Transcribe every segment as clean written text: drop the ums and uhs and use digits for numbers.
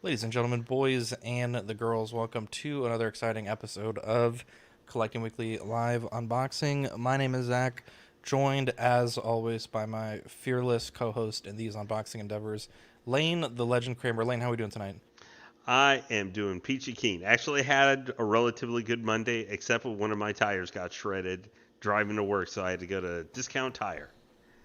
Ladies and gentlemen, boys and the girls, welcome to another exciting episode of Collecting Weekly Live Unboxing. My name is Zack, joined as always by my fearless co-host in these unboxing endeavors, Lane, the Legend Kramer. Lane, how are we doing tonight? I am doing peachy keen. Actually had a relatively good Monday, except for one of my tires got shredded driving to work, so I had to go to Discount Tire.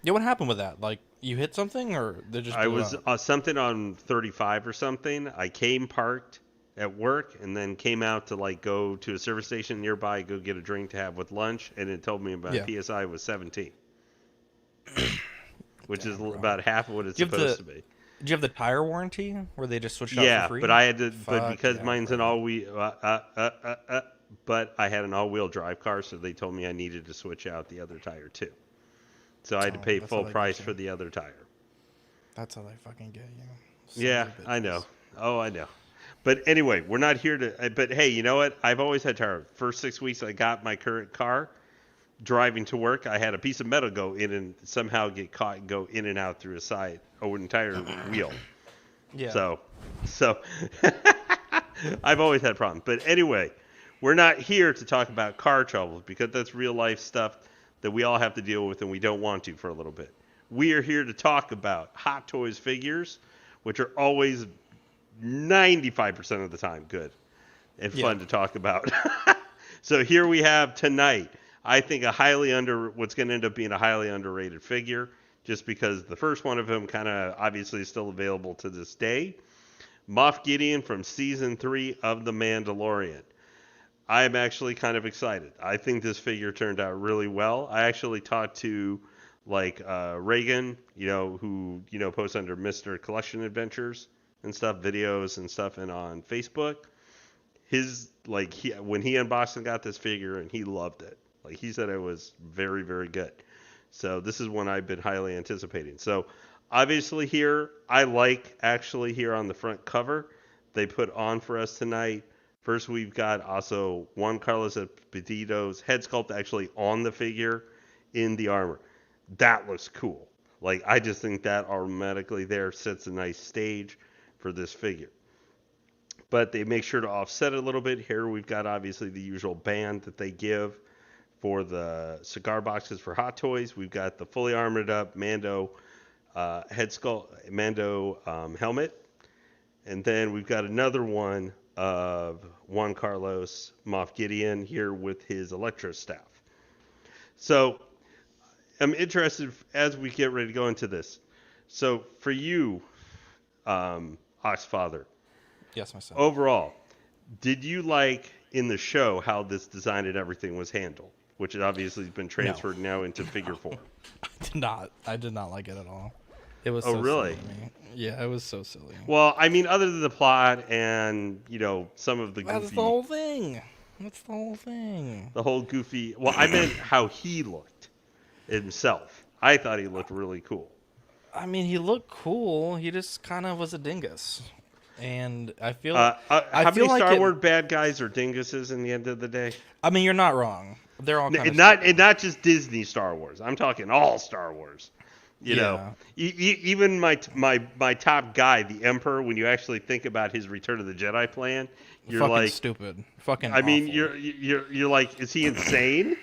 Yeah, what happened with that? Like, you hit something or they just I blew was out? something on 35 or something. I came parked at work and then came out to go to a service station nearby, go get a drink to have with lunch, and it told me my Yeah. PSI was 17, which is Damn, bro. about half of what it's Do you have supposed the to be. do you have the tire warranty where they just switched out for Yeah, but free? I had to, but Fuck because yeah, mine's an bro. but I had an all-wheel drive car, so they told me I needed to switch out the other tire too. So I had to Oh, pay that's how full they get price you. for the other tire. That's how they fucking get you. Sons Yeah, of I know. bitches. Oh, I know. But anyway, we're not here to. But hey, you know what? I've always had tire. First 6 weeks I got my current car. Driving to work, I had a piece of metal go in and somehow get caught and go in and out through a side, an entire wheel. Yeah. So, so I've always had problems. But anyway, we're not here to talk about car troubles because that's real life stuff that we all have to deal with and we don't want to for a little bit. We are here to talk about Hot Toys figures, which are always 95% of the time good and Yeah. fun to talk about. So here we have tonight, I think what's going to end up being a highly underrated figure, just because the first one of them kind of obviously is still available to this day. Moff Gideon from season 3 of The Mandalorian. I am actually kind of excited. I think this figure turned out really well. I actually talked to Reagan, who posts under Mr. Collection Adventures and stuff, videos and stuff, and on Facebook. When he unboxed and got this figure, and he loved it. Like he said, it was very very good. So this is one I've been highly anticipating. So obviously here, I like actually here on the front cover they put on for us tonight. First, we've got also Juan Carlos Esposito's head sculpt actually on the figure in the armor. That looks cool. Like I just think that automatically there sets a nice stage for this figure. But they make sure to offset it a little bit. Here we've got obviously the usual band that they give for the cigar boxes for Hot Toys. We've got the fully armored up Mando helmet, and then we've got another one of Juan Carlos Moff Gideon here with his Electro staff. So I'm interested as we get ready to go into this. So for you, Oxfather, Yes, my son. overall, did you like in the show how this design and everything was handled, which has obviously been No. transferred now into figure form? I did not. I did not like it at all. It was Oh, so silly really? to me. Yeah, it was so silly. Well, I mean, other than the plot and some of the That's the goofy, whole thing. That's the whole thing. the whole goofy. Well, I meant how he looked himself. I thought he looked really cool. I mean, he looked cool. He just kind of was a dingus, and I How feel many like Star it. Wars bad guys are dinguses in the end of the day? I mean, you're not wrong. They're all kind of And stupid. not just Disney Star Wars. I'm talking all Star Wars. Yeah, Even my top guy, the Emperor. When you actually think about his Return of the Jedi plan, you're fucking like, stupid. Fucking I mean, awful. you're like, is he insane?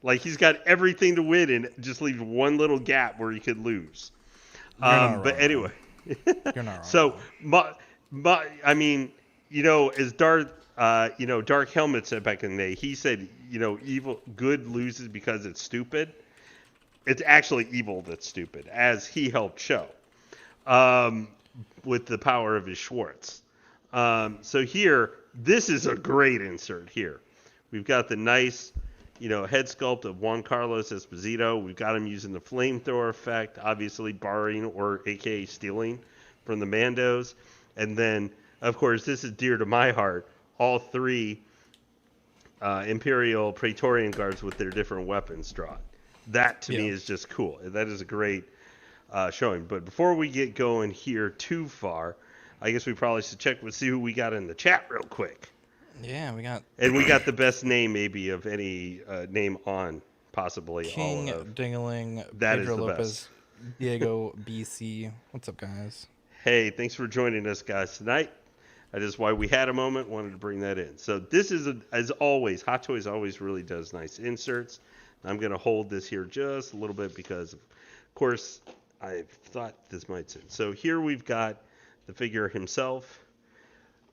Like he's got everything to win and just leaves one little gap where he could lose. You're not But wrong, anyway, though. You're not wrong, so though. I mean, as Dark Helmet said back in the day, he said, evil good loses because it's stupid. It's actually evil that's stupid, as he helped show um, with the power of his Schwartz. So here, this is a great insert here. We've got the nice, head sculpt of Juan Carlos Esposito. We've got him using the flamethrower effect, obviously borrowing or AKA stealing from the Mandos. And then, of course, this is dear to my heart, all three Imperial Praetorian guards with their different weapons drawn. That to me Yeah. is just cool. That is a great showing. But before we get going here too far, I guess we probably should see who we got in the chat real quick. Yeah, we got And we got the best name maybe of any name on possibly King all of. Dingaling, That is Pedro the Lopez, best. Diego BC. What's up, guys? Hey, thanks for joining us guys tonight. That is why we had a moment, wanted to bring that in. So this is, as always, Hot Toys always really does nice inserts. I'm going to hold this here just a little bit because, of course, I thought this might sit. So here we've got the figure himself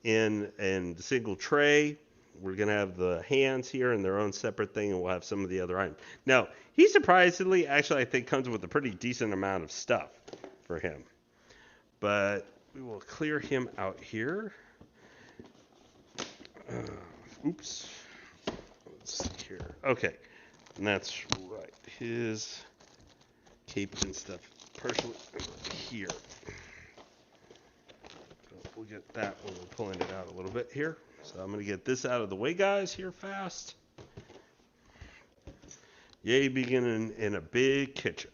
in the single tray. We're going to have the hands here in their own separate thing, and we'll have some of the other items. Now, he surprisingly, actually, I think comes with a pretty decent amount of stuff for him. But we will clear him out here. Oops. Let's see here. Okay. And that's right. His cape and stuff partially here. So we'll get that when we're pulling it out a little bit here. So I'm going to get this out of the way, guys, here fast. Yay, beginning in a big kitchen.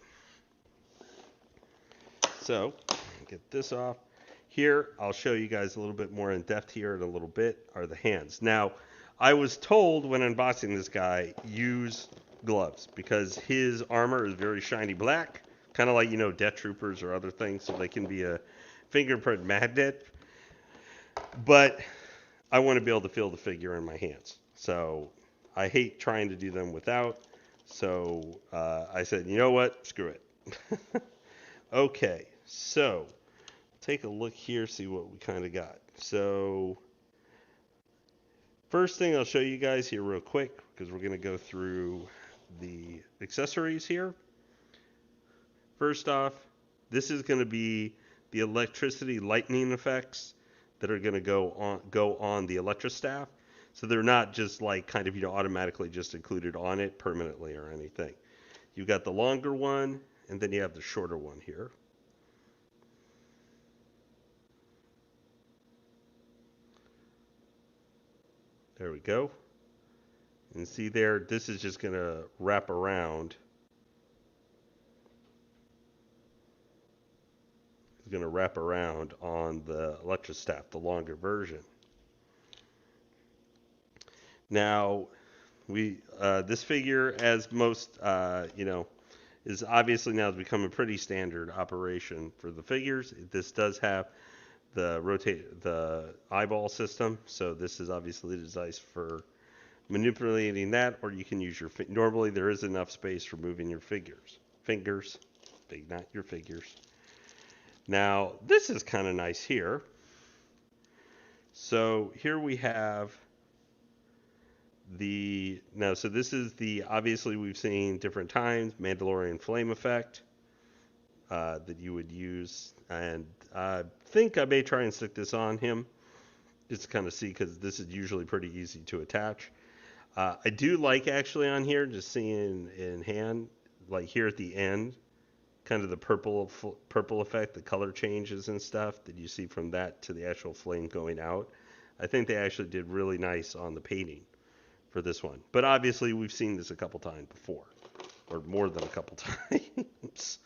So, get this off. Here, I'll show you guys a little bit more in depth here in a little bit, are the hands. Now, I was told when unboxing this guy, use gloves because his armor is very shiny black, kind of like, Death Troopers or other things, so they can be a fingerprint magnet. But I want to be able to feel the figure in my hands. So I hate trying to do them without. So I said, you know what? Screw it. Okay, so take a look here, see what we kind of got. So first thing I'll show you guys here real quick, because we're going to go through the accessories here. First off, this is going to be the electricity lightning effects that are going to go on the Electrostaff. So they're not just like kind of, automatically just included on it permanently or anything. You've got the longer one, and then you have the shorter one here. There we go. And see there, this is just going to wrap around. It's going to wrap around on the Electrostaff, the longer version. Now, this figure, as most, is obviously now become a pretty standard operation for the figures. This does have the eyeball system, so this is obviously designed for manipulating that, or you can use your normally there is enough space for moving your fingers, not your figures. Now this is kind of nice here. So here we have so this is obviously we've seen different times Mandalorian flame effect that you would use, and I think I may try and stick this on him just to kind of see, because this is usually pretty easy to attach. I do like actually on here just seeing in hand, like here at the end, kind of the purple effect, the color changes and stuff that you see from that to the actual flame going out. I think they actually did really nice on the painting for this one. But obviously we've seen this a couple times before, or more than a couple times.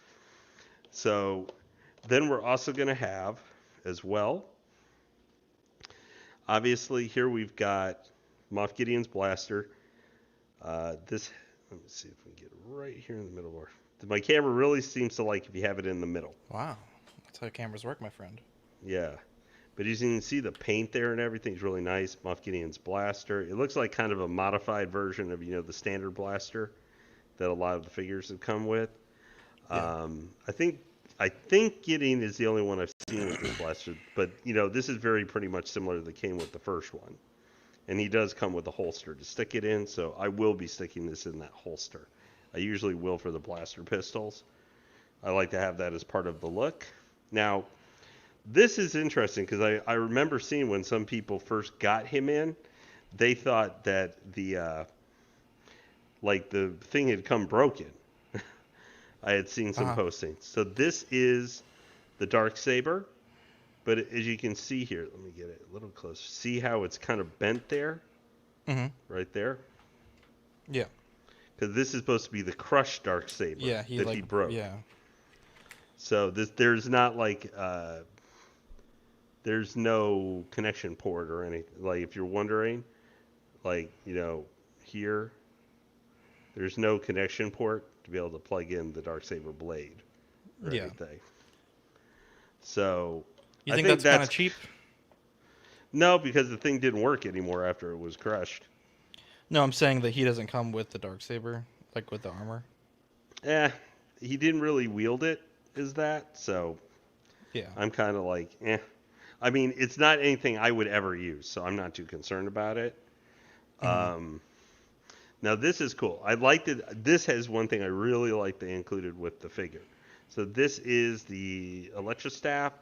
So then we're also going to have as well, obviously here we've got Moff Gideon's blaster. Let me see if we can get it right here in the middle. My camera really seems to like if you have it in the middle. Wow, that's how cameras work, my friend. Yeah. But as you can see, the paint there and everything's really nice. Moff Gideon's blaster. It looks like kind of a modified version of, the standard blaster that a lot of the figures have come with. Yeah. I think Gideon is the only one I've seen with this blaster. But, this is pretty much similar to the came with the first one. And he does come with a holster to stick it in, so I will be sticking this in that holster. I usually will for the blaster pistols. I like to have that as part of the look. Now, this is interesting because I remember seeing when some people first got him in, they thought that the thing had come broken. I had seen some postings. So this is the Darksaber, but as you can see here, let me get it a little closer. See how it's kind of bent there? Mm-hmm. Right there? Yeah. Because this is supposed to be the crushed Darksaber he broke. Yeah. So there's not there's no connection port or anything. Like if you're wondering, here, there's no connection port to be able to plug in the Darksaber blade or anything. So you think that's kind of cheap? No, because the thing didn't work anymore after it was crushed. No, I'm saying that he doesn't come with the Darksaber, like with the armor. Eh, he didn't really wield it, is that? So Yeah. I'm kind of like, eh. I mean, it's not anything I would ever use, so I'm not too concerned about it. Hmm. Um, Now this is cool. I liked it. This has one thing I really like they included with the figure. So this is the Electrostaff,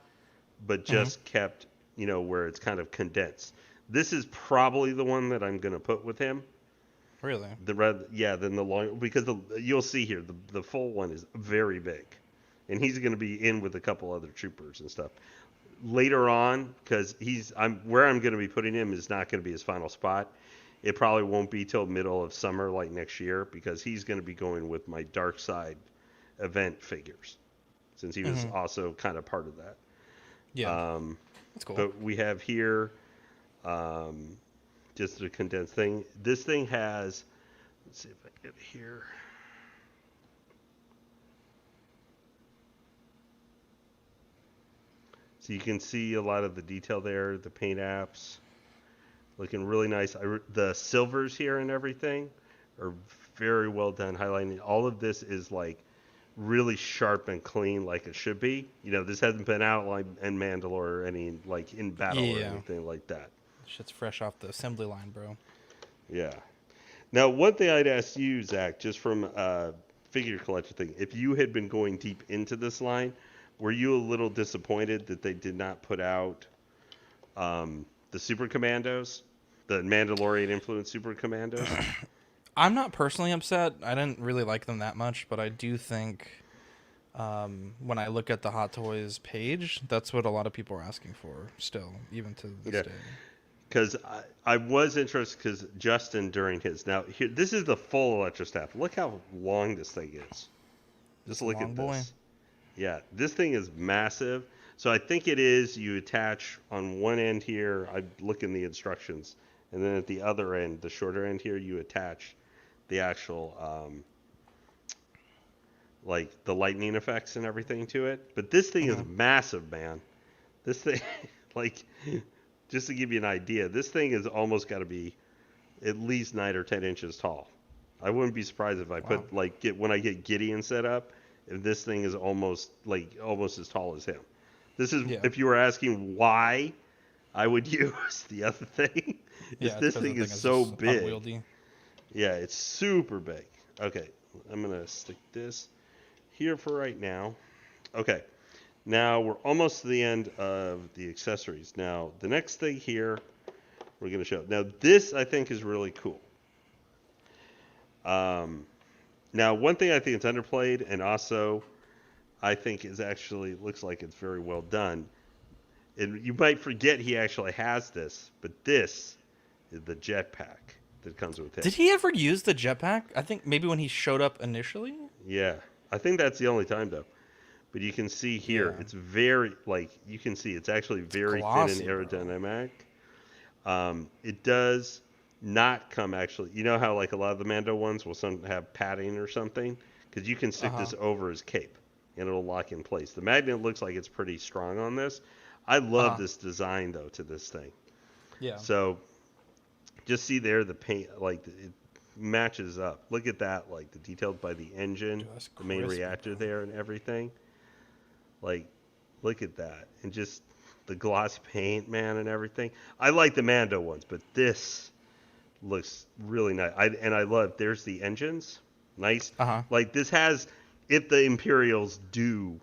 but Hmm. just kept, where it's kind of condensed. This is probably the one that I'm gonna put with him. Really? The red, yeah, then the long because you'll see here the full one is very big, and he's gonna be in with a couple other troopers and stuff later on because I'm gonna be putting him is not gonna be his final spot. It probably won't be till middle of summer, like next year, because he's going to be going with my Dark Side event figures, since he was Hmm. also kind of part of that. Yeah. Um, That's cool. but we have here um, just a condensed thing. This thing has, let's see if I get it here. So you can see a lot of the detail there, the paint apps. Looking really nice. The silvers here and everything are very well done, highlighting. All of this is like really sharp and clean, like it should be. This hasn't been out like in Mandalore or any like in battle or Yeah. anything like that. Shit's fresh off the assembly line, bro. Yeah. Now, one thing I'd ask you, Zach, just from a figure collection thing, if you had been going deep into this line, were you a little disappointed that they did not put out the Super Commandos, the Mandalorian influenced Super Commandos? I'm not personally upset. I didn't really like them that much, but I do think when I look at the Hot Toys page, that's what a lot of people are asking for still, even to this Yeah, day. because I was interested because Justin during his now here this is the full Electrostaff. Look how long this thing is. It's Just a look long at boy. this. Yeah, this thing is massive. So I think it is you attach on one end here. I look in the instructions, and then at the other end, the shorter end here, you attach the actual like the lightning effects and everything to it. But this thing is Hmm. massive, man. This thing, like, just to give you an idea, this thing is almost got to be at least 9 or 10 inches tall. I wouldn't be surprised if I Wow. put when I get Gideon set up, if this thing is almost as tall as him. This is Yeah. if you were asking why I would use the other thing, is Yeah, it's this because the thing is thing is so just big. unwieldy. Yeah, it's super big. Okay, I'm gonna stick this here for right now. Okay, now we're almost to the end of the accessories. Now the next thing here we're gonna show. Now this I think is really cool. Um, Now one thing I think it's underplayed, and also I think is actually looks like it's very well done. And you might forget he actually has this, but this is the jetpack that comes with him. Did he ever use the jetpack? I think maybe when he showed up initially. Yeah, I think that's the only time though. But you can see here, Yeah. it's very you can see it's actually It's very thin and glossy, bro. aerodynamic. It does not come actually. You know how like a lot of the Mando ones will some have padding or something, because you can Uh stick huh. this over his cape and it'll lock in place. The magnet looks like it's pretty strong on this. I Uh love huh. this design though to this thing. Yeah. So just see there the paint it matches up. Look at that, like the details by the engine, Dude, that's the main crispy, reactor bro. there and everything. Like look at that. And just the gloss paint, man, and everything. I like the Mando ones, but this looks really nice. I love there's the engines. Nice. Uh huh. Like this has if the Imperials did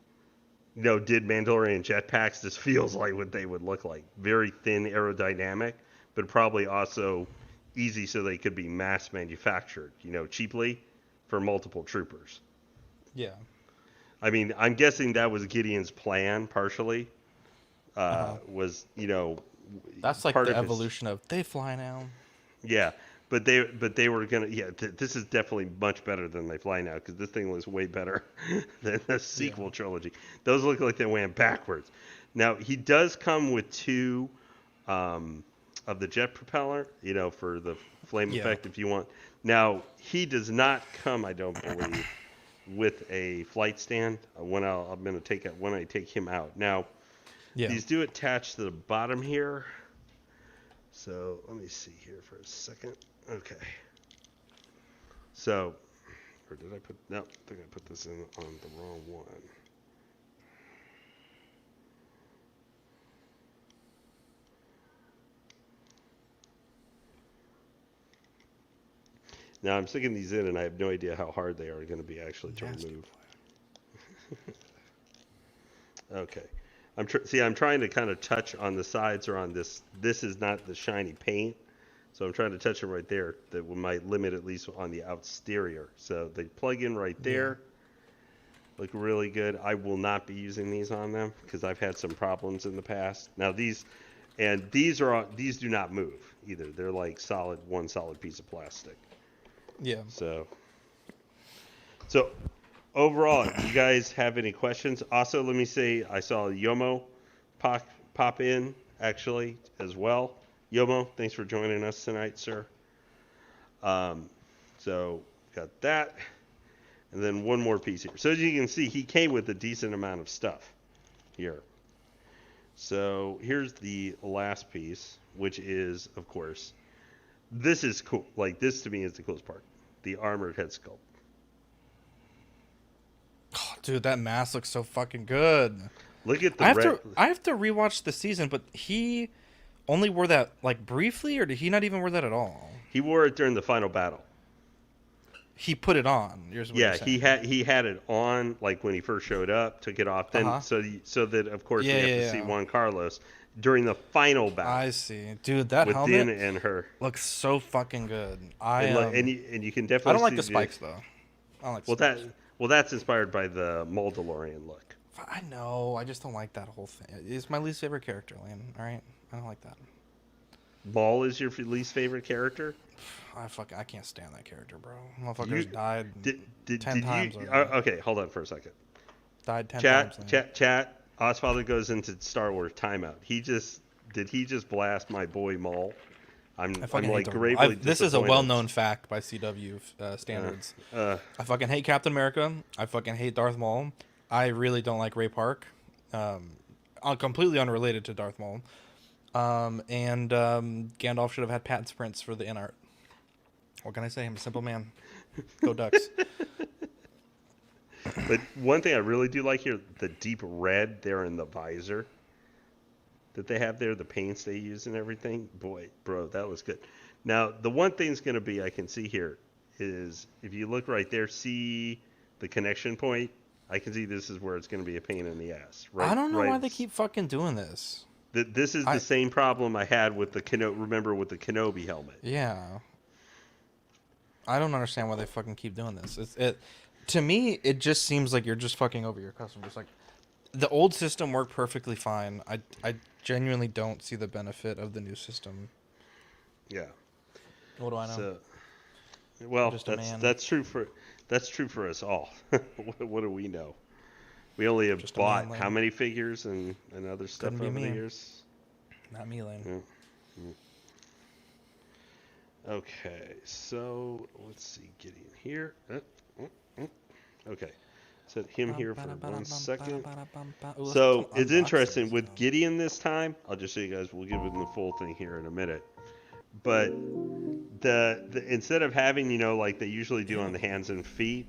Mandalorian jetpacks, this feels like what they would look like. Very thin aerodynamic, but probably also easy so they could be mass manufactured, cheaply for multiple troopers. Yeah. I mean, I'm guessing that was Gideon's plan partially. Uh huh. Was That's like part the of his evolution of they fly now. yeah, but they were gonna this is definitely much better than they fly now because this thing looks way better than the Yeah. sequel trilogy. Those look like they went backwards. Now he does come with two of the jet propeller, for the flame Yeah. effect if you want. Now he does not come, I don't believe, with a flight stand. I'm gonna take it when I take him out. Now Yeah. these do attach to the bottom here. So let me see here for a second. Okay. So, or did I put? No, I think I put this in on the wrong one. Now I'm sticking these in, and I have no idea how hard they are going to be actually to remove. Okay. I'm trying to kind of touch on the sides or on this. This is not the shiny paint, so I'm trying to touch them right there. That might limit at least on the exterior. So they plug in right there. Yeah. Look really good. I will not be using these on them because I've had some problems in the past. Now these do not move either. They're like one solid piece of plastic. Yeah. So overall, you guys have any questions? Also, let me say I saw Yomo pop in actually as well. Yomo, thanks for joining us tonight, sir. So got that, and then one more piece here. So as you can see, he came with a decent amount of stuff here. So here's the last piece, which is, of course, this is cool. Like this to me is the coolest part, the armored head sculpt. Oh, dude, that mask looks so fucking good. Look at the I have to rewatch the season, but he only wore that like briefly, or did he not even wear that at all? He wore it during the final battle. He put it on. Yeah, he had it on like when he first showed up, took it off. Then so that of course we have to see Juan Carlos during the final battle. I see, dude. That with helmet Din and her looks so fucking good. And you can definitely. I don't like the spikes though. I don't like spikes. That's inspired by the Mandalorian look. I know. I just don't like that whole thing. It's my least favorite character, Lane. All right, I don't like that. Maul is your least favorite character? I can't stand that character, bro. Motherfuckers died 10 times. Okay, hold on for a second. Died 10 times. Chat. Ozfather goes into Star Wars timeout. Did he just blast my boy Maul? I'm like gravely this is a well-known fact by CW standards. I fucking hate Captain America. I fucking hate Darth Maul. I really don't like Ray Park. Completely unrelated to Darth Maul. And Gandalf should have had patent prints for the in art. What can I say? I'm a simple man. Go Ducks. But one thing I really do like here, the deep red there in the visor that they have there, the paints they use and everything. Boy, bro, that was good. Now, the one thing's going to be, I can see here, is if you look right there, see the connection point? I can see this is where it's going to be a pain in the ass. Right, I don't know why they keep fucking doing this. This is the same problem I had with the Kenobi helmet. Yeah. I don't understand why they fucking keep doing this. To me, it just seems like you're just fucking over your customers. Like, the old system worked perfectly fine. I genuinely don't see the benefit of the new system. Yeah. What do I know? So, well, that's true for us all. What do we know? We only have bought how many figures and other stuff over the years? Not me, Lane. Yeah. Okay, so let's see. Gideon here. Okay. Set him here for 1 second. So it's interesting with Gideon this time. I'll just show you guys. We'll give him the full thing here in a minute. But the instead of having like they usually do on the hands and feet,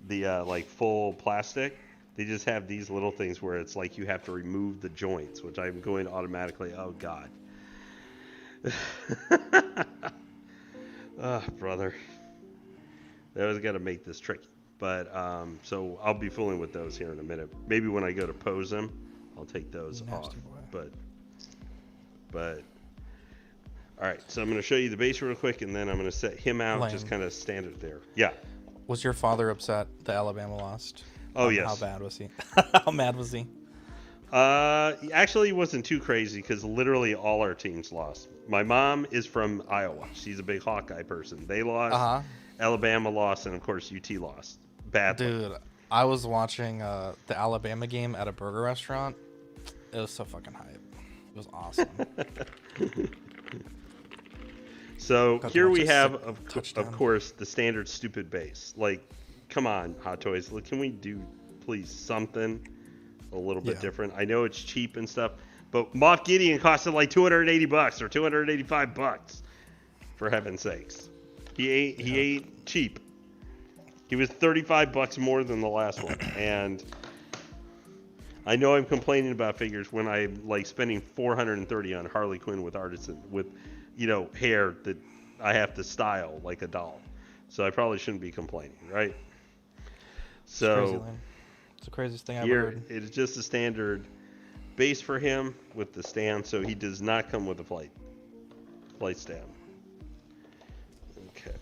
the like full plastic, they just have these little things where it's like you have to remove the joints, which I'm going to automatically. Oh God. Brother. They always got to make this tricky. But so I'll be fooling with those here in a minute. Maybe when I go to pose them, I'll take those off. But all right. So I'm going to show you the base real quick, and then I'm going to set him out, just kind of standard there. Yeah. Was your father upset that Alabama lost? Oh yes. How bad was he? How mad was he? Actually, he wasn't too crazy because literally all our teams lost. My mom is from Iowa. She's a big Hawkeye person. They lost. Alabama lost, and of course UT lost. Badly. Dude, I was watching the Alabama game at a burger restaurant. It was so fucking hype. It was awesome. So here we have, of course, the standard stupid base. Like, come on, Hot Toys. Can we do, please, something a little bit different? I know it's cheap and stuff, But Moff Gideon costed like $280 or $285, for heaven's sakes. He ain't cheap. He was $35 more than the last one, and I know I'm complaining about figures when I like spending $430 on Harley Quinn with artisan with, hair that I have to style like a doll. So I probably shouldn't be complaining, right? So it's crazy, Lane. It's the craziest thing I've ever here heard. it is just a standard base for him with the stand, so he does not come with a flight stand. Okay.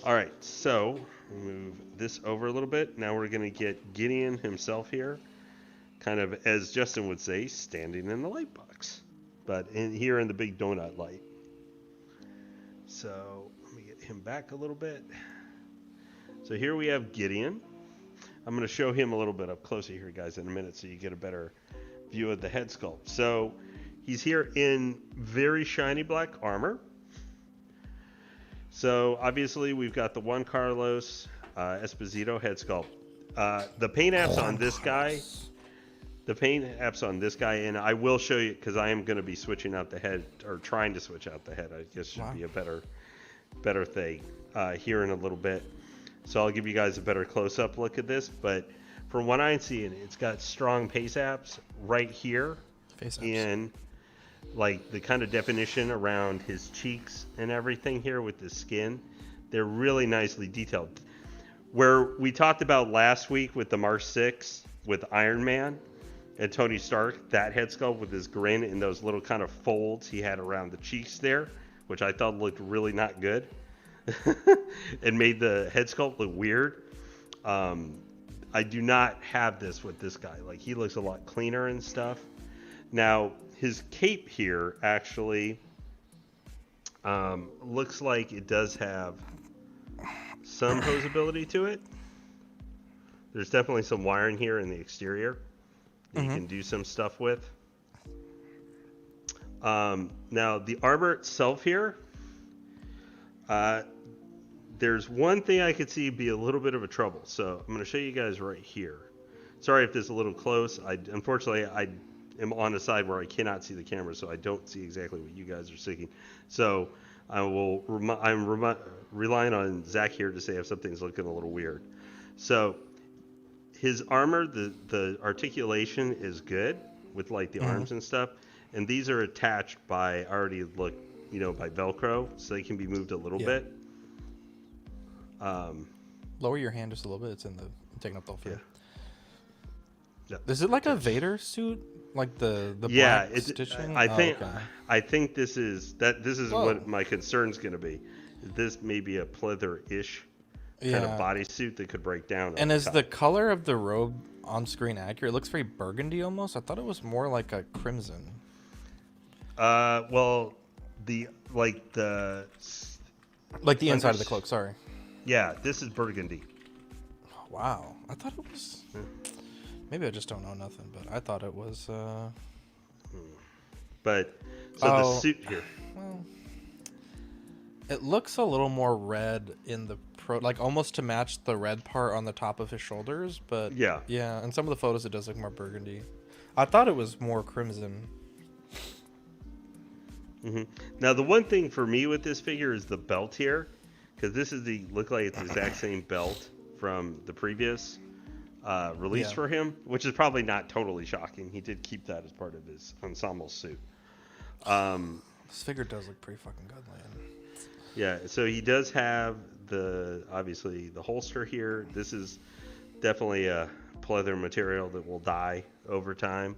All right, so move this over a little bit. Now we're going to get Gideon himself here, kind of, as Justin would say, standing in the light box, but here in the big donut light. So let me get him back a little bit. So here we have Gideon. I'm going to show him a little bit up closer here, guys, in a minute so you get a better view of the head sculpt. So he's here in very shiny black armor. So obviously we've got the Juan Carlos Esposito head sculpt. The paint apps on this guy, and I will show you because I am going to be switching out the head, or trying to switch out the head. I guess should be a better thing here in a little bit. So I'll give you guys a better close-up look at this. But from what I'm seeing, it's got strong pace apps right here in like the kind of definition around his cheeks and everything here with the skin. They're really nicely detailed. Where we talked about last week with the Mark 6 with Iron Man and Tony Stark, that head sculpt with his grin and those little kind of folds he had around the cheeks there, which I thought looked really not good. And made the head sculpt look weird. I do not have this with this guy. Like, he looks a lot cleaner and stuff. Now, his cape here actually looks like it does have some posability to it. There's definitely some wiring here in the exterior that you can do some stuff with. Now, the armor itself here, there's one thing I could see be a little bit of a trouble. So I'm going to show you guys right here. Sorry if this is a little close. Unfortunately, I am on a side where I cannot see the camera, so I don't see exactly what you guys are seeing. So I'm relying on Zack here to say if something's looking a little weird. So his armor, the articulation is good with like the arms and stuff. And these are attached by by Velcro, so they can be moved a little bit. Lower your hand just a little bit. It's taking up the whole frame. Yeah. Is it like a Vader suit? Like the black stitching? I think this is what my concern's going to be. This may be a pleather-ish kind of bodysuit that could break down. And is the color of the robe on screen accurate? It looks very burgundy almost. I thought it was more like a crimson. Well, the inside of the cloak. Sorry. Yeah, this is burgundy. Wow, I thought it was. Maybe I just don't know nothing, but I thought it was. But the suit here. Well, it looks a little more red in the like almost to match the red part on the top of his shoulders, but yeah. In some of the photos, it does look more burgundy. I thought it was more crimson. Now, the one thing for me with this figure is the belt here, because this is look like it's the exact same belt from the previous release for him, which is probably not totally shocking. He did keep that as part of his ensemble suit. This figure does look pretty fucking good, man. Yeah, so he does have obviously the holster here. This is definitely a pleather material that will die over time.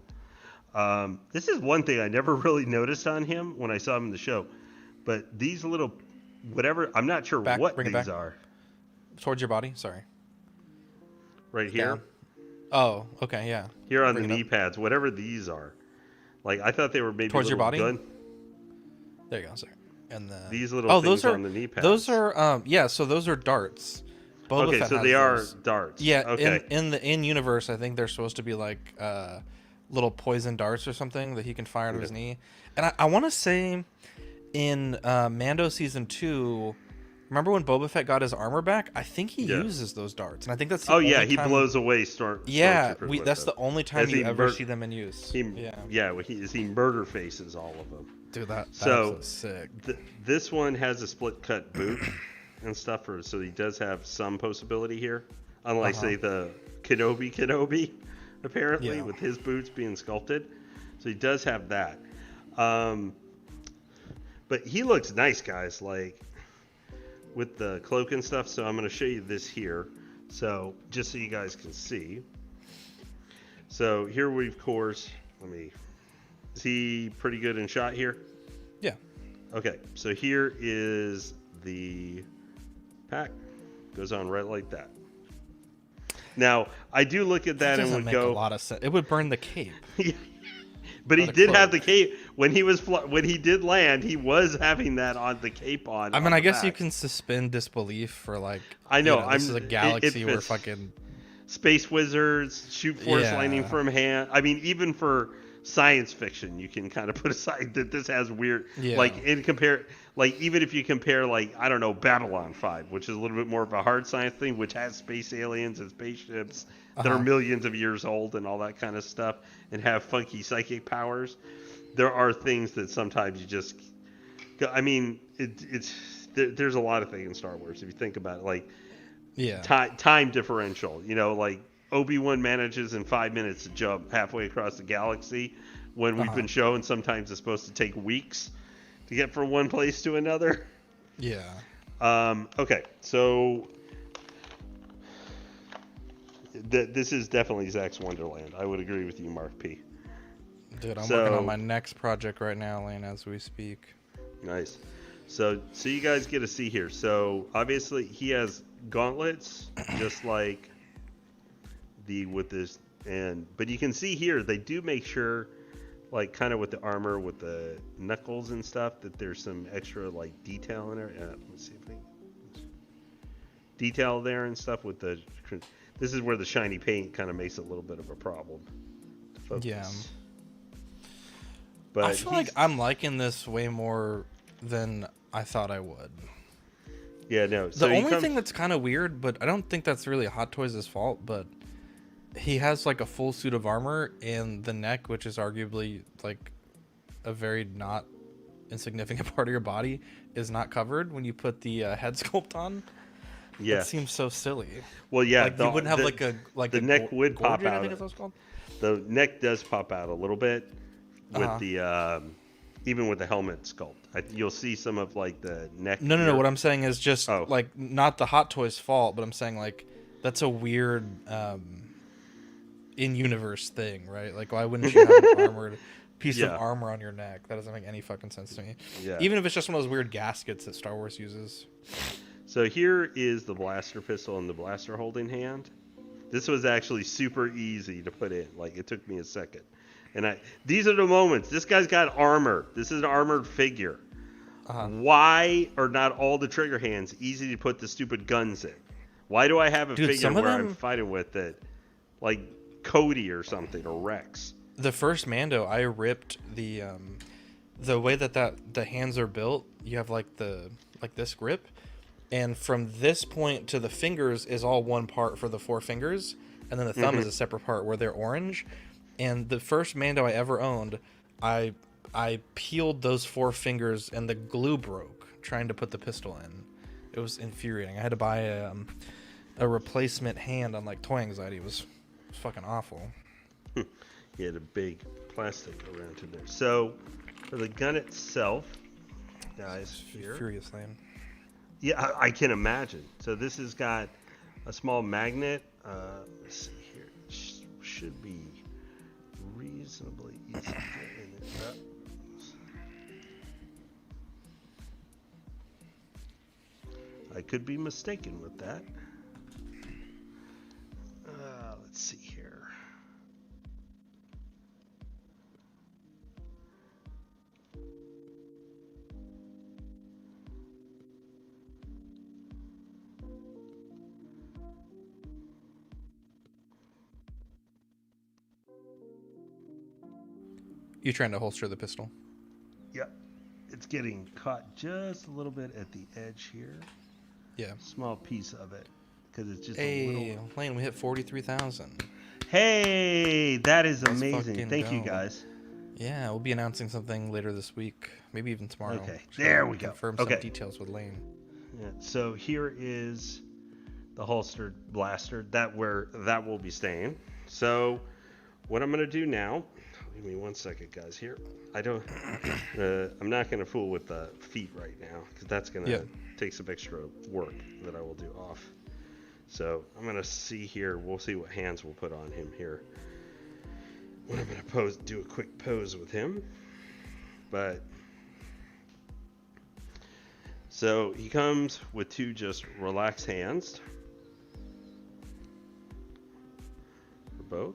This is one thing I never really noticed on him when I saw him in the show, but these little I'm not sure what these are. Towards your body? Sorry. Right here? Down. Oh, okay, yeah. Here on the knee pads, whatever these are. Like, I thought they were maybe towards your body? Gun. There you go, sorry. And these little things on the knee pads. Those are, so those are darts. Boba Fett so they are darts. Yeah, okay. in universe, I think they're supposed to be like little poison darts or something that he can fire to his knee. And I want to say in Mando Season 2, Remember when Boba Fett got his armor back? I think he Yeah. uses those darts, and I think that's the Oh only yeah, he time. blows away Yeah, stormtroopers with that's them. the only time As you he ever see them in use. he Yeah, yeah, he murder faces all of them. dude, that So episode's sick. this one has a split cut boot and stuff, so he does have some possibility here. Unlike Uh-huh. say the Kenobi, apparently Yeah. with his boots being sculpted, so he does have that. Um, but he looks nice, guys. Like with the cloak and stuff. So I'm going to show you this here. So just so you guys can see. So here we've, of course, is he pretty good in shot here? Yeah. Okay, so here is the pack. Goes on right like that. Now, I do look at that and doesn't would make go, a lot of sense. It would burn the cape. but he Not a did have cloak. the cape when he did land. He was having that on the cape on. I mean, on I the guess you back. can suspend disbelief for like. I know, This is a galaxy where fits. fucking. Space wizards, shoot force Yeah. lightning from hand. I mean, even for science fiction, you can kind of put aside that this has weird, Yeah. like even if you compare, like, I don't know, Babylon 5, which is a little bit more of a hard science thing, which has space aliens and spaceships that are Uh-huh. millions of years old and all that kind of stuff, and have funky psychic powers. There are things that sometimes you just, I mean, there's a lot of things in Star Wars if you think about it, like. Yeah. Time differential. You know, like Obi-Wan manages in 5 minutes to jump halfway across the galaxy when we've been shown sometimes it's supposed to take weeks to get from one place to another. Yeah. Okay, so this is definitely Zack's Wonderland. I would agree with you, Mark P. Dude, I'm working on my next project right now, Lane, as we speak. Nice. So you guys get to see here. So obviously he has gauntlets, just like but you can see here they do make sure, like kind of with the armor with the knuckles and stuff, that there's some extra like detail in there. Let's see if detail there and stuff with the. This is where the shiny paint kind of makes it a little bit of a problem to focus. Yeah. But I feel like I'm liking this way more than I thought I would. Yeah, no. So The only thing that's kind of weird, but I don't think that's really Hot Toys' fault, but he has like a full suit of armor, and the neck, which is arguably like a very not insignificant part of your body, is not covered when you put the head sculpt on. Yeah. That seems so silly. Well, yeah. Like you wouldn't have the neck would pop gorget, out. I think is what it's called. The neck does pop out a little bit with Uh-huh. the even with the helmet sculpt. You'll see some of like the neck. No. What I'm saying is just Oh. like not the Hot Toys' fault, but I'm saying like that's a weird in-universe thing, right? Like why wouldn't you have an armored piece Yeah. of armor on your neck? That doesn't make any fucking sense to me. Yeah. Even if it's just one of those weird gaskets that Star Wars uses. So here is the blaster pistol and the blaster holding hand. This was actually super easy to put in. Like it took me a second. And these are the moments. This guy's got armor. This is an armored figure. Uh-huh. Why are not all the trigger hands easy to put the stupid guns in? Why do I have a Dude, figure some of where them- I'm fighting with it, like Cody or something, or Rex? The first Mando, I ripped the way that the hands are built. You have like this grip, and from this point to the fingers is all one part for the four fingers, and then the thumb is a separate part where they're orange. And the first Mando I ever owned, I peeled those four fingers and the glue broke trying to put the pistol in. It was infuriating. I had to buy a replacement hand on like Toy Anxiety. It was fucking awful. He had a big plastic around in there. So for the gun itself, guys, here. Furious Lane. Yeah, I can imagine. So this has got a small magnet. Let's see here. Should be reasonably easy to get in it. I could be mistaken with that. Let's see here. You trying to holster the pistol? Yep. It's getting caught just a little bit at the edge here. Yeah. small piece of it because it's just a Hey, little. Lane, we hit 43,000. Hey, that is Let's amazing. fucking Thank you go. guys. Yeah, we'll be announcing something later this week, maybe even tomorrow. Okay, Just there gotta we go. confirm some Okay, details with Lane. yeah, so here is the holstered blaster that will be staying. So what I'm gonna do now? Give me 1 second, guys. Here, I don't. I'm not gonna fool with the feet right now because that's gonna Yeah. take some extra work that I will do off. So I'm gonna see here. We'll see what hands we'll put on him here. When I'm gonna do a quick pose with him. But so he comes with two just relaxed hands for both.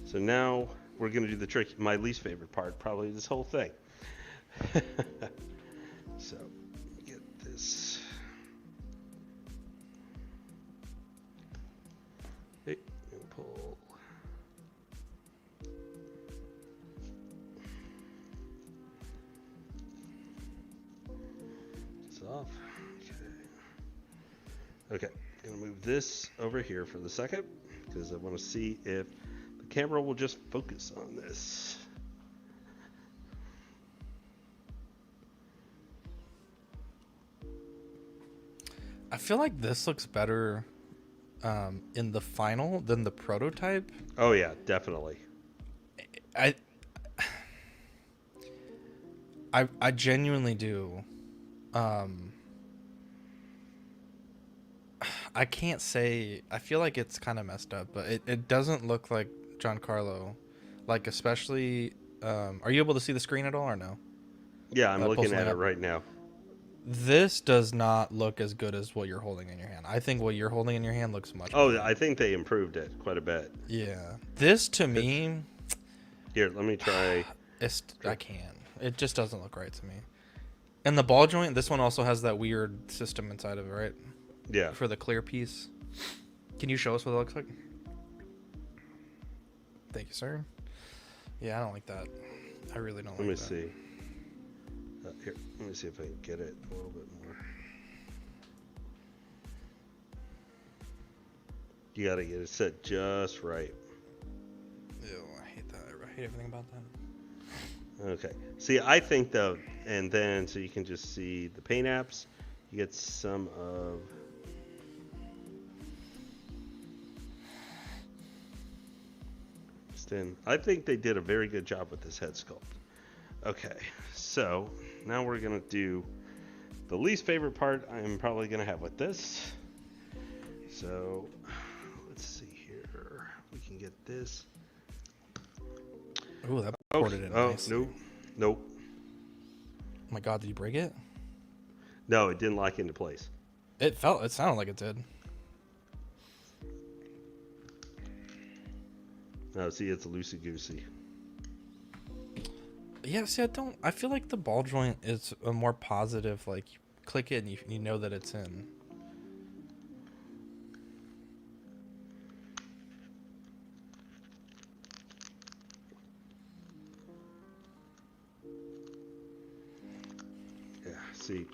So now we're gonna do the trick. My least favorite part, probably this whole thing. So get this. Hey, pull. This off. Okay. Okay. Gonna move this over here for the second because I want to see if the camera will just focus on this. I feel like this looks better in the final than the prototype. Oh yeah, definitely. I I genuinely do. I can't say. I feel like it's kind of messed up, but it doesn't look like Giancarlo. Like, especially. Are you able to see the screen at all or no? Yeah, I'm looking Posting at it up. right now. This does not look as good as what you're holding in your hand. I think what you're holding in your hand looks much Oh, better. I think they improved it quite a bit. Yeah. This to me, Here, let me try. I can. It just doesn't look right to me. And the ball joint, this one also has that weird system inside of it, right? Yeah. For the clear piece. Can you show us what it looks like? Thank you, sir. Yeah, I don't like that. I really don't Let me like that. see. Here, let me see if I can get it a little bit more. You gotta get it set just right. Ew, I hate that. I hate everything about that. Okay. See, I think though, and then so you can just see the paint apps. You get some of. Then I think they did a very good job with this head sculpt. Okay, so now we're gonna do the least favorite part I'm probably gonna have with this. So let's see here. We can get this. Ooh, that ported in nice. Nope. Oh my god, did you break it? No, it didn't lock into place. It sounded like it did. No, see, it's loosey-goosey. Yeah, see, I feel like the ball joint is a more positive, like, you click it and you know that it's in. Yeah, see.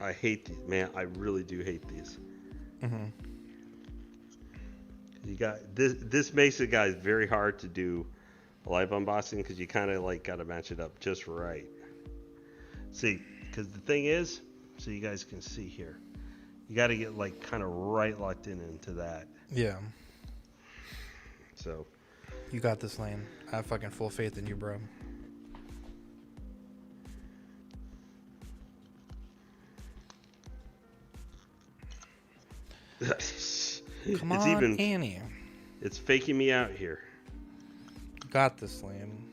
I hate these, man. I really do hate these. Mm-hmm. You got this. This makes it, guys, very hard to do a live unboxing because you kind of like got to match it up just right. See, because the thing is, so you guys can see here, you got to get like kind of right locked into that. Yeah. So. You got this, Lane. I have fucking full faith in you, bro. Come on, Annie. It's faking me out here. You got this, Lane.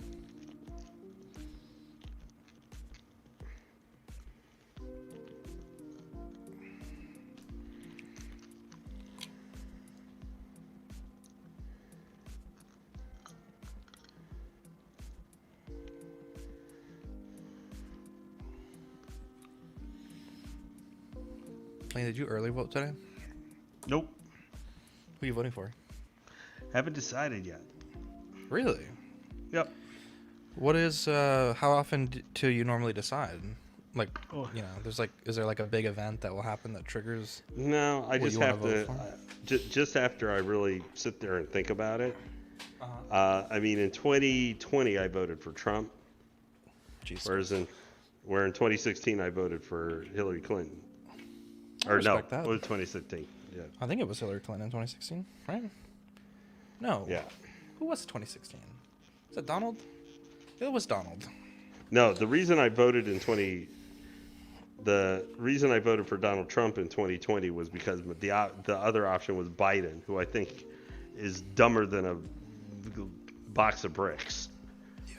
Lane, did you early vote today? Nope. Who are you voting for? Haven't decided yet. Really? Yep. What is how often do you normally decide? Like, Oh. there's like, is there like a big event that will happen that triggers No, I what just you want to have vote to. for? Just after I really sit there and think about it. Uh-huh. I mean, in 2020, I voted for Trump, Jesus whereas Christ. where in 2016 I voted for Hillary Clinton. I Or no, respect that. what was 2016? Yeah, I think it was Hillary Clinton in 2016, right? No. yeah. Who was 2016? Is it Donald? It was Donald. No, the reason I voted for Donald Trump in 2020 was because the other option was Biden, who I think is dumber than a box of bricks. Yeah.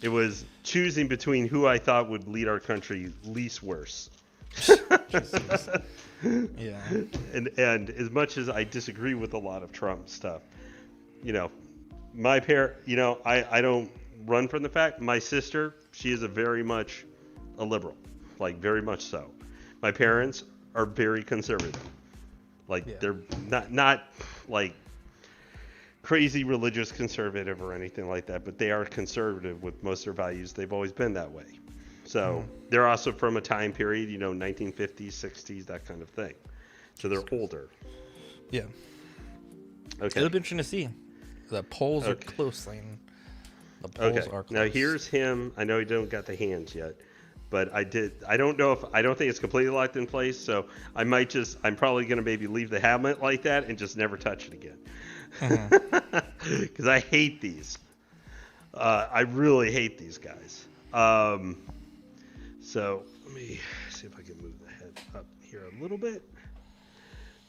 It was choosing between who I thought would lead our country least worse. Jesus. Yeah. And as much as I disagree with a lot of Trump stuff, you know, my parent, I don't run from the fact. My sister, she is a very much a liberal, like very much so. My parents are very conservative. Like Yeah. they're not like crazy religious conservative or anything like that, but they are conservative with most of their values. They've always been that way. So they're also from a time period, 1950s, 60s, that kind of thing. So they're older. Yeah. Okay. It'll be interesting to see. The polls are Okay. close, Lane. The polls Okay. are close. Now here's him. I know he don't got the hands yet, but I don't think it's completely locked in place. So I'm probably going to maybe leave the helmet like that and just never touch it again. Because I hate these. I really hate these guys. So let me see if I can move the head up here a little bit.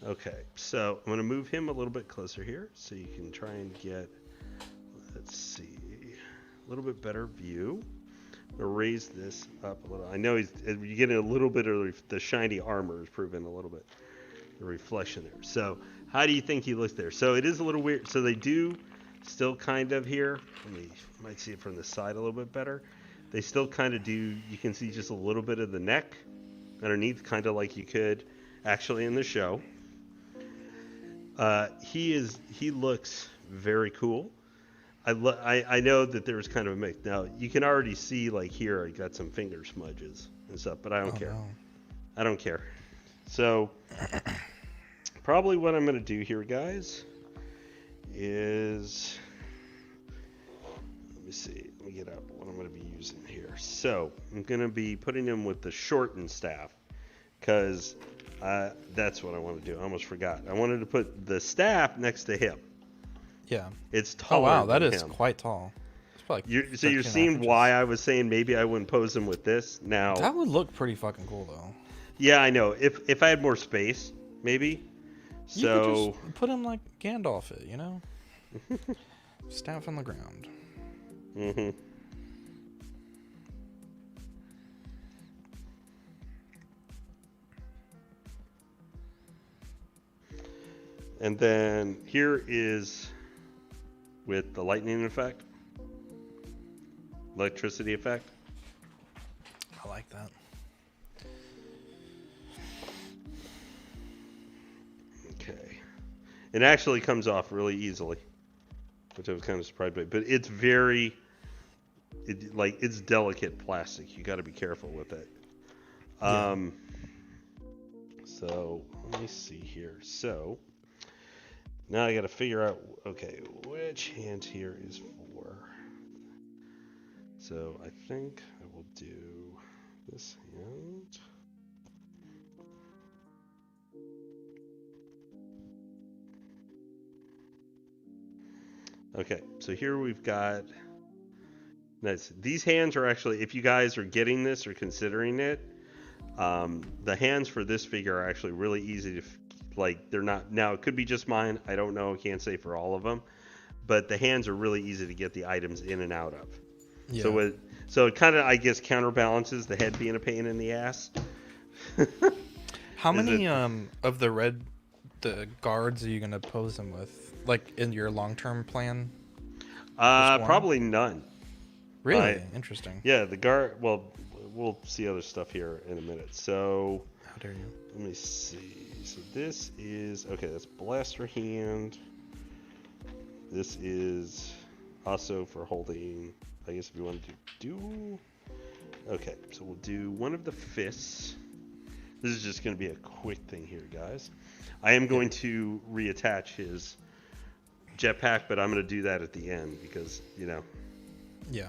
Okay, so I'm going to move him a little bit closer here so you can try and get, let's see, a little bit better view. I'm going to raise this up a little. I know you're getting a little bit of the shiny armor is proving a little bit the reflection there. So how do you think he looks there? So it is a little weird. So they do still kind of here. You might see it from the side a little bit better. They still kind of do. You can see just a little bit of the neck underneath, kind of like you could actually in the show. He looks very cool. I know that there's kind of a mix. Now you can already see like here I got some finger smudges and stuff, but I don't care. No. I don't care. So probably what I'm going to do here, guys, is let me see. Let me get up what I'm going to be using here. So I'm going to be putting him with the shortened staff because that's what I want to do. I almost forgot. I wanted to put the staff next to him. Yeah. It's Oh taller. wow, that than is him. quite tall. It's probably You're 13.5 seeing inches. why I was saying maybe I wouldn't pose him with this now. That would look pretty fucking cool though. Yeah, I know. If I had more space, maybe. You So could just put him like Gandalf it, Staff on the ground. Mm-hmm. And then here is with the lightning effect, electricity effect. I like that. Okay. It actually comes off really easily, which I was kind of surprised by. But it's it's delicate plastic. You got to be careful with it. Yeah. So let me see here. So now I got to figure out, okay, which hand here is for. So I think I will do this hand. Okay, so here we've got. Nice. These hands are actually, if you guys are getting this or considering it, the hands for this figure are actually really easy to, they're not, now it could be just mine, I don't know, I can't say for all of them, but the hands are really easy to get the items in and out of. Yeah. So it kind of, I guess, counterbalances the head being a pain in the ass. How many of the guards are you gonna pose them with? Like in your long-term plan? Probably none. Really? Interesting. Yeah, the guard, well, we'll see other stuff here in a minute. So, How dare you? let me see. So this is, okay, that's blaster hand. This is also for holding I guess if you want to do... Okay, so we'll do one of the fists. This is just going to be a quick thing here, guys. I am going to reattach his jetpack, but I'm going to do that at the end because, you know. Yeah.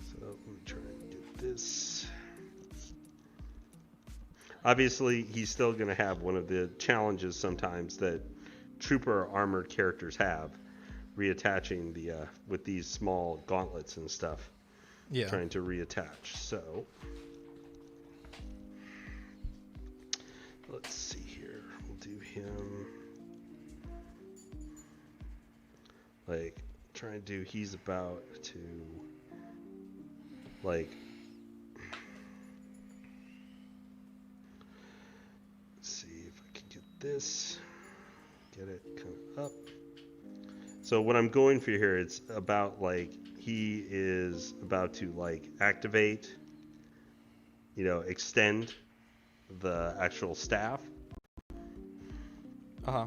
So let me try and get this. Obviously, he's still going to have one of the challenges sometimes that trooper armored characters have, reattaching the with these small gauntlets and stuff. Yeah. Trying to reattach. So let's see here. We'll do him like trying to do. He's about to like. Let's see if I can get this. Get it kind of up. So what I'm going for here, it's about like he is about to like activate, you know, extend the actual staff. Uh-huh.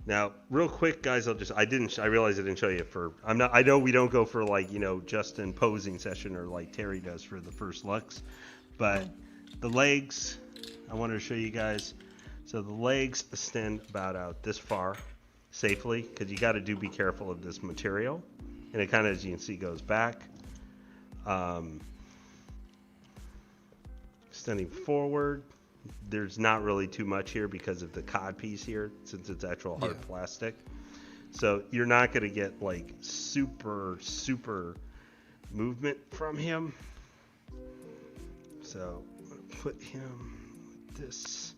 Now, real quick, guys, I realize I didn't show you I know we don't go for like, you know, just an posing session or like Terry does for the first looks, but the legs, I wanted to show you guys. So the legs extend about out this far safely because you got to be careful of this material. And it kind of, as you can see, goes back. Extending forward. There's not really too much here because of the cod piece here since it's actual hard plastic. So you're not going to get like super movement from him. So I'm going to put him like this.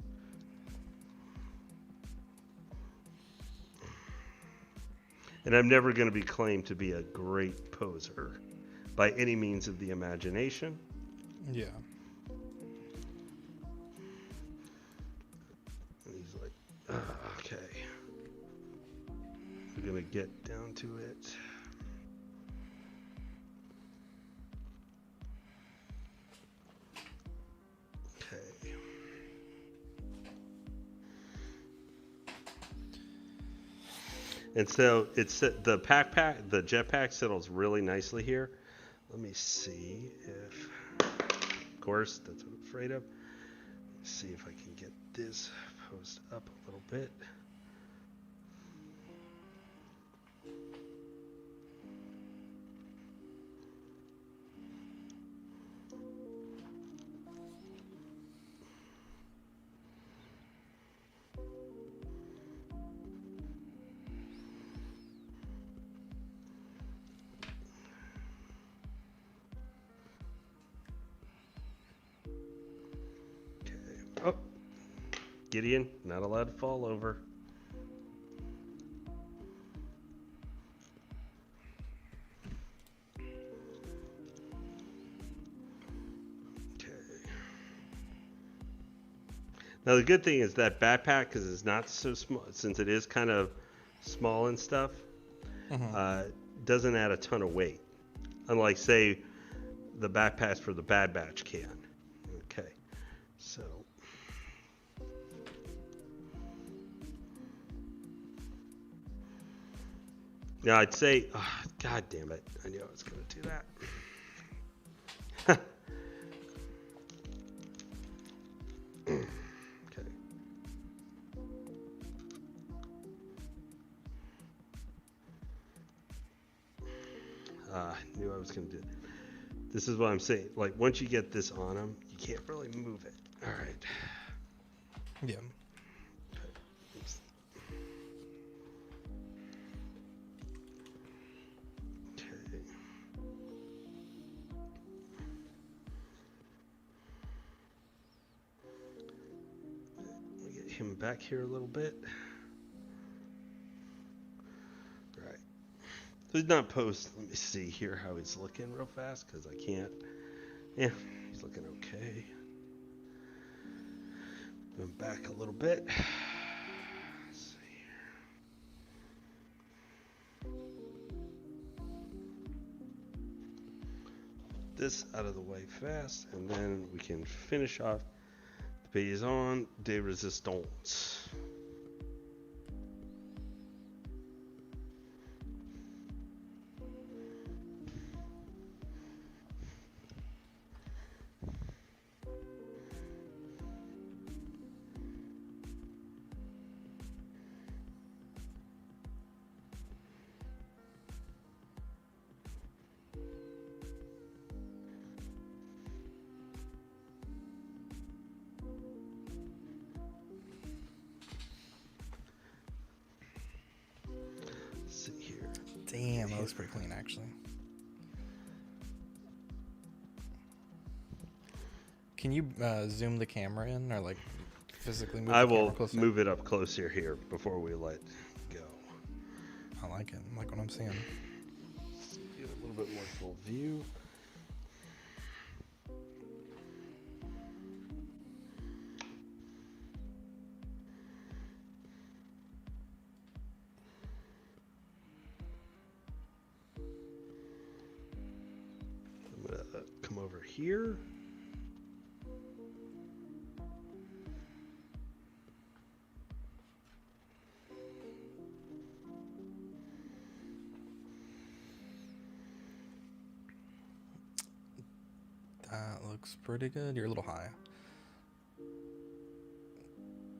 And I'm never going to be claimed to be a great poser by any means of the imagination. Yeah. And he's like, okay. We're going to get down to it. Okay. And so it's the jetpack settles really nicely here. Let me see if, of course, that's what I'm afraid of. Let's see if I can get this posed up a little bit. Oh, Gideon, not allowed to fall over. Okay. Now the good thing is that backpack, because it's not so small, since it is kind of small and stuff, doesn't add a ton of weight. Unlike, say, the backpacks for the Bad Batch can. Okay, so. Now I'd say, oh, God damn it, I knew I was going to do that. Okay. I knew I was going to do it. This is what I'm saying. Like, once you get this on him, you can't really move it. All right. Yeah. Him back here a little bit. Right. So he's not posed. Let me see here how he's looking real fast because I can't. Yeah, he's looking okay. Going back a little bit. Let's see here. This out of the way fast, and then we can finish off the paysan de resistance. looks pretty clean, actually. Can you zoom the camera in, or like physically move I the camera will closer? move it up closer here before we let go. I like it. I like what I'm seeing. So get a little bit more full view. I'm gonna come over here. That looks pretty good. You're a little high.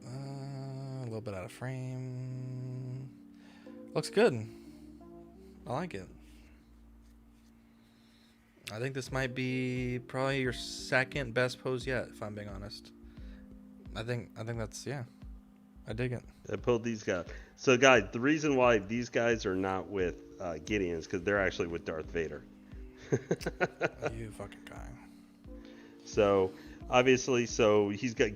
A little bit out of frame. Looks good. I like it. I think this might be probably your second best pose yet, if I'm being honest. I think that's, yeah. I dig it. I pulled these guys. So, guys, the reason why these guys are not with Gideon is because they're actually with Darth Vader. You fucking guy. So, obviously, he's got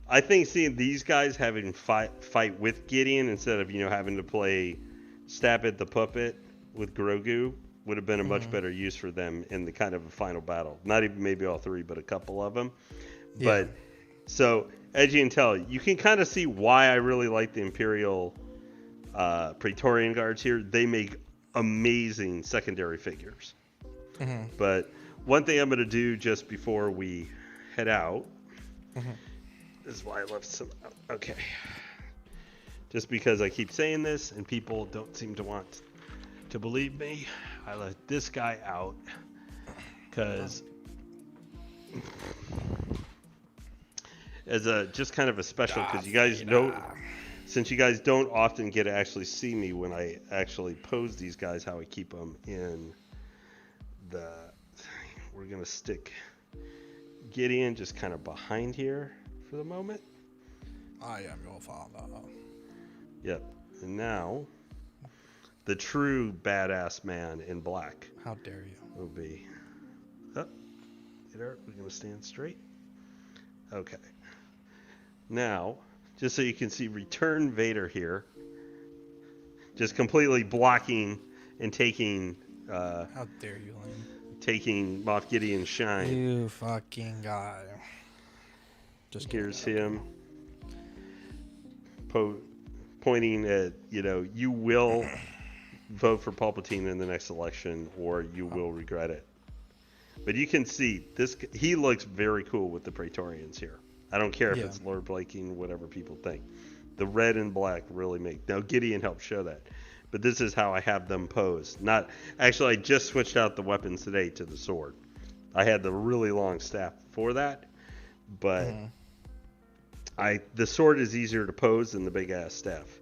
I think seeing these guys having fight with Gideon instead of having to play stab at the puppet with Grogu would have been a much better use for them in the kind of a final battle. Not even maybe all three, but a couple of them. Yeah. But so, as you can tell, you can kind of see why I really like the Imperial Praetorian Guards here. They make amazing secondary figures. Mm-hmm. But one thing I'm going to do just before we head out is why I left some. Okay. Just because I keep saying this and people don't seem to want to believe me, I let this guy out because as a just kind of a special, because you guys don't, since you guys don't often get to actually see me when I actually pose these guys, how I keep them in the. We're gonna stick Gideon just kind of behind here for the moment. I am your father. Yep. And now, the true badass man in black. How dare you? Will be. Up. We're gonna stand straight. Okay. Now, just so you can see, Return Vader here, just completely blocking and taking. How dare you, Lane? Taking Moff Gideon's shine. You fucking guy. Just here's him pointing at, you will vote for Palpatine in the next election or you will regret it. But you can see this, he looks very cool with the Praetorians here. I don't care if it's Lord Blaking, whatever people think. The red and black really make. Now Gideon helped show that. But this is how I have them posed. Not actually, I just switched out the weapons today to the sword. I had the really long staff for that, but the sword is easier to pose than the big ass staff.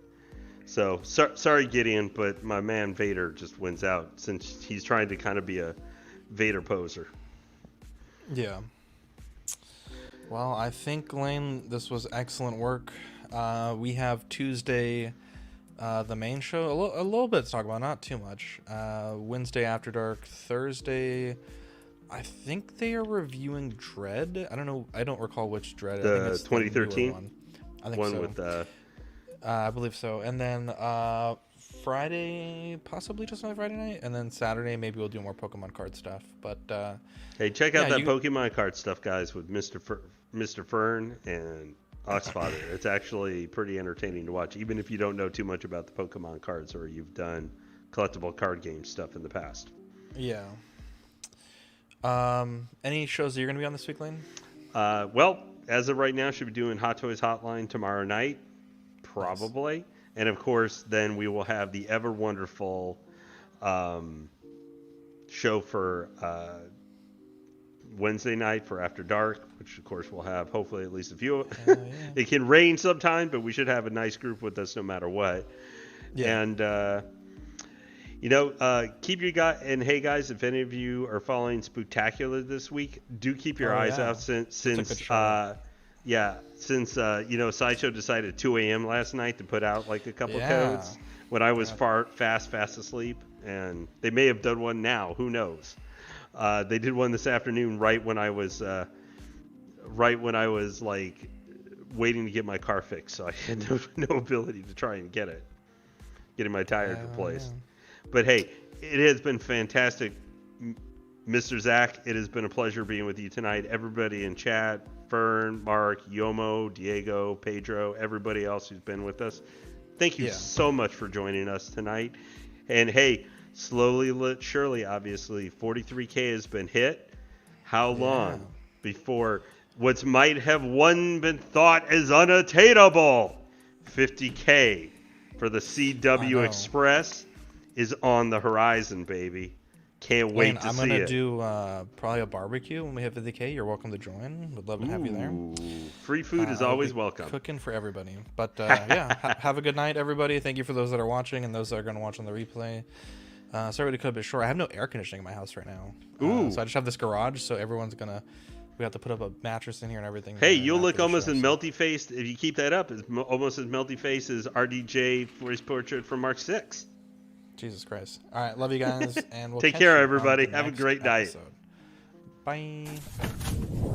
So sorry, Gideon, but my man Vader just wins out since he's trying to kind of be a Vader poser. Yeah. Well, I think, Lane, this was excellent work. We have Tuesday. The main show, a little bit to talk about, not too much. Wednesday After Dark. Thursday, I think they are reviewing Dread. I don't know. I don't recall which Dread. The I think it's 2013 one. I think one so. with. I believe so. And then Friday, possibly just another Friday night, and then Saturday maybe we'll do more Pokemon card stuff. But hey, check out that Pokemon card stuff, guys, with Mr. Fern and Oxfather. It's actually pretty entertaining to watch, even if you don't know too much about the Pokemon cards or you've done collectible card game stuff in the past. Yeah. Any shows that you're going to be on this week, Lane? Well, as of right now, should be doing Hot Toys Hotline tomorrow night, probably. Nice. And of course, then we will have the ever wonderful show for Wednesday night for After Dark, which of course we'll have hopefully at least a few. Yeah. It can rain sometime, but we should have a nice group with us no matter what. Yeah. And keep your guy. And hey guys, if any of you are following Spooktacular this week, do keep your eyes out since Sideshow decided 2 a.m. last night to put out like a couple codes when I was fast asleep. and they may have done one now. Who knows? They did one this afternoon, right when I was like waiting to get my car fixed, so I had no ability to try and getting my tires replaced. Yeah. But hey, it has been fantastic, Mr. Zack. It has been a pleasure being with you tonight. Everybody in chat, Fern, Mark, Yomo, Diego, Pedro, everybody else who's been with us. Thank you so much for joining us tonight. And hey, slowly but surely, obviously, 43K has been hit. How long before what might have one been thought as unattainable, 50K for the CW Express, is on the horizon, baby. Can't wait to see it. I'm going to do probably a barbecue when we hit 50K. You're welcome to join. Would love to have you there. Free food is always welcome. Cooking for everybody. But have a good night, everybody. Thank you for those that are watching and those that are going to watch on the replay. Sorry to cut a bit short. I have no air conditioning in my house right now. So I just have this garage, so everyone's going to... We have to put up a mattress in here and everything. Hey, you'll look almost as melty-faced, if you keep that up, almost as melty-faced as RDJ for his portrait from Mark 6. Jesus Christ. All right, love you guys, and we'll take care, everybody. Have a great night. Bye.